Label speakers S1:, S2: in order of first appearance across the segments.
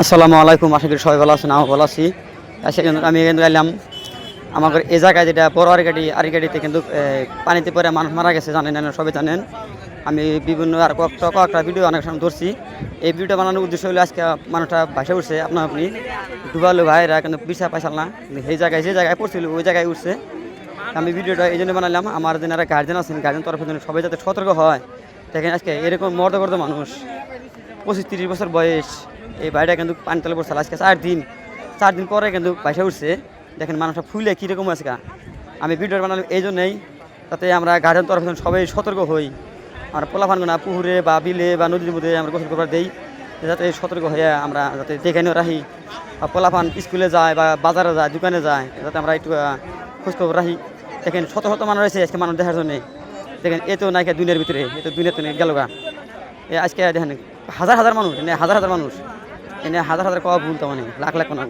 S1: আসসালামু আলাইকুম। আশা করি সবাই ভালো আছেন, আমি ভালো আছি। আমি কিন্তু এলাম আমাদের এই জায়গায়, যেটা বড় আরিগাড়িতে কিন্তু পানিতে পরে মানুষ মারা গেছে, জানেন সবাই জানেন। আমি বিভিন্ন আর কয়েকটা ভিডিও অনেক সময় ধরছি। এই ভিডিওটা বানানোর উদ্দেশ্য হলো আজকে মানুষটা ভাসে উঠছে, আপনি ডুবালো ভাইরা কিন্তু বিচার পাইসাল না, কিন্তু এই জায়গায় যে জায়গায় পড়ছিল ওই জায়গায় উঠছে। আমি ভিডিওটা এই জন্য বানালাম, আমার যারা গার্জেন আছেন গার্জেন তরফের জন্য সবাই যাতে সতর্ক হয়। দেখেন আজকে এরকম মর্দ মানুষ 25-30 বছর বয়স, এই বাড়িটা কিন্তু পানি তলে পড়ছে আজকে 4 দিন পরে কিন্তু বাইসা উঠছে। দেখেন মানুষটা ফুলে কীরকম আছে। আমি ভিডিও বানালাম এই জন্যই, যাতে আমরা গার্ডেন তরফ সবাই সতর্ক হই। আমরা পোলাপান না পুকুরে বা বিলে বা নদীর মধ্যে আমরা গোসল করবার দিই, যাতে সতর্ক হয়ে আমরা যাতে দেখে নিয়ে রাখি। বা পোলাপান স্কুলে যায় বা বাজারে যায়, দোকানে যায়, যাতে আমরা একটু খোঁজখবর রাখি। দেখেন শত শত মানুষ রয়েছে আজকে মানুষ দেখার জন্যে। দেখেন এ তো নাকি দুনিয়ার ভিতরে, এ তো দুনিয়াতে গেল গা। আজকে দেখেন হাজার মানুষ, হাজার মানুষ এনে হাজার কওয়া ভুল, তো মানে লাখ না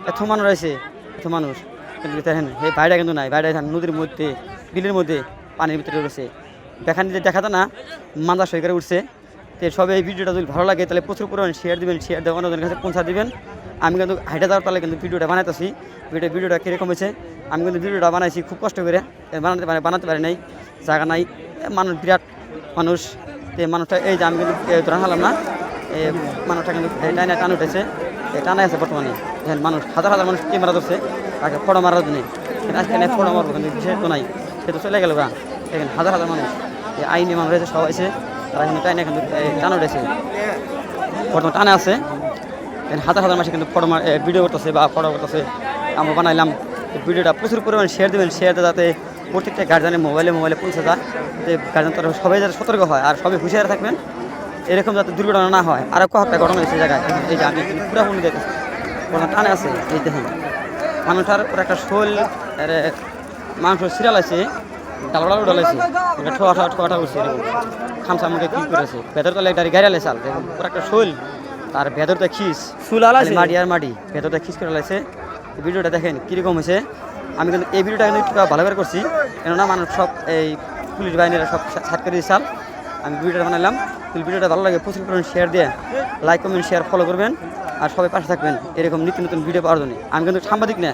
S1: এত মানুষ রয়েছে, এত মানুষ। কিন্তু দেখেন এই বাইরে কিন্তু নাই, বাইরে নদীর মধ্যে বিলের মধ্যে পানির ভিতরে রয়েছে। দেখাতো না মান্দা সই করে উঠছে। তো সব এই ভিডিওটা যদি ভালো লাগে তাহলে প্রচুর পরিমাণে শেয়ার দিবেন, শেয়ার দেওয়া অন্যদের কাছে পৌঁছা দিবেন। আমি কিন্তু হাইটে যাওয়ার তাহলে কিন্তু ভিডিওটা বানাইতেছি। ভিডিওটা কীরকম হয়েছে, আমি কিন্তু ভিডিওটা বানাইছি খুব কষ্ট করে, বানাতে পারি নাই, জায়গা নাই, মানুষ বিরাট মানুষ। মানুষটা এই যে আমি কিন্তু ধরা হালাম না, এই মানুষটা কিন্তু টাইনা টান উঠেছে, টানাই আছে বর্তমানে। দেখেন মানুষ হাজার মানুষ ক্যামেরা ধরছে তাকে ফটো মারার জন্য। আজকে ফটো মারবো কিন্তু সে তো নাই, সে তো চলে গেল গা। দেখেন হাজার মানুষ, এই আইনি মানুষ রয়েছে, সব আছে, তারা কিন্তু টাইনা কিন্তু টান উঠেছে, বর্তমানে টানে আছে। হাজার মানুষ কিন্তু ভিডিও করতেছে বা ফটো করতেছে। আমরা বানাইলাম ভিডিওটা, প্রচুর পরিমাণে শেয়ার দেবেন, শেয়ার যাতে প্রত্যেকটা গার্জেনের মোবাইলে পৌঁছে যায়, যে গার্জেন তরফ সবাই যাতে সতর্ক হয় আর সবাই হুঁশিয়ার থাকবেন, এরকম যাতে দুর্ঘটনা না হয়। আরও কয়েকটা ঘটনা হয়েছে জায়গায়, এই যে আমি পুরাপুরি দেখেছি কোনো টানে আছে। এই দেখেন মানুষটার পুরো একটা শোল মাংস সিরিয়াল আছে, ডালা ডালাইছে, ঠোয়াটা উঠছে, এরকম খামসা মুখে কী করেছে, ভেতর তলে একটা গাড়ি চাল, দেখুন পুরো একটা শোল, তার ভেতরটা খিস মাটি আর মাটি, ভেতরটা খিস করে লাগছে। ভিডিওটা দেখেন কীরকম হয়েছে। আমি কিন্তু এই ভিডিওটা কিন্তু একটু ভালো করে করছি, কেননা মানুষ সব এই পুলিশ বাহিনীরা সব সাত করে দিয়েছাল। আমি ভিডিওটা বানালাম। ভিডিওটা ভালো লাগে প্রচুর পরিমাণে শেয়ার দিয়ে লাইক কমেন্ট শেয়ার ফলো করবেন, আর সবাই পাশে থাকবেন এরকম নিত্য নতুন ভিডিও পাওয়ার জন্য। আমি কিন্তু সাংবাদিক না,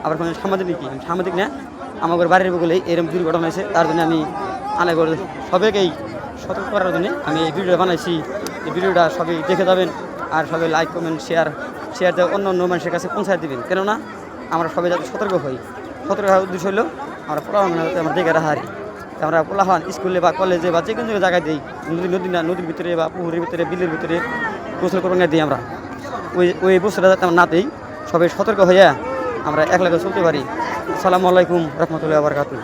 S1: আবার কোনো সাংবাদিক নাকি, আমি সাংবাদিক না। আমাদের বাড়ির বগলেই এরকম দুর্ঘটনা হয়েছে, তার জন্য আমি সবাইকেই সতর্ক করার জন্য আমি এই ভিডিওটা বানাইছি। এই ভিডিওটা সবাই দেখে যাবেন, আর সবাই লাইক কমেন্ট শেয়ার দেওয়া অন্য মানুষের কাছে পৌঁছায় দেবেন, কেননা আমরা সবাই যাতে সতর্ক হই। সতর্ক হওয়ার উদ্দেশ্য হলো আমরা পোলাপান যাতে আমরা দেখে রাখা, আমরা পোলাপান স্কুলে বা কলেজে বা যে কোনো জায়গায় দিই, নদীর ভিতরে বা পুকুরের ভিতরে বিলের ভিতরে গোসল করবার দিই আমরা, ওই বস্তুটা যাতে আমরা না দিই। সবাই সতর্ক হইয়া আমরা একলাগে চলতে পারি। আসসালামু আলাইকুম রহমতুল্লাহি ওয়া বারাকাতুহু।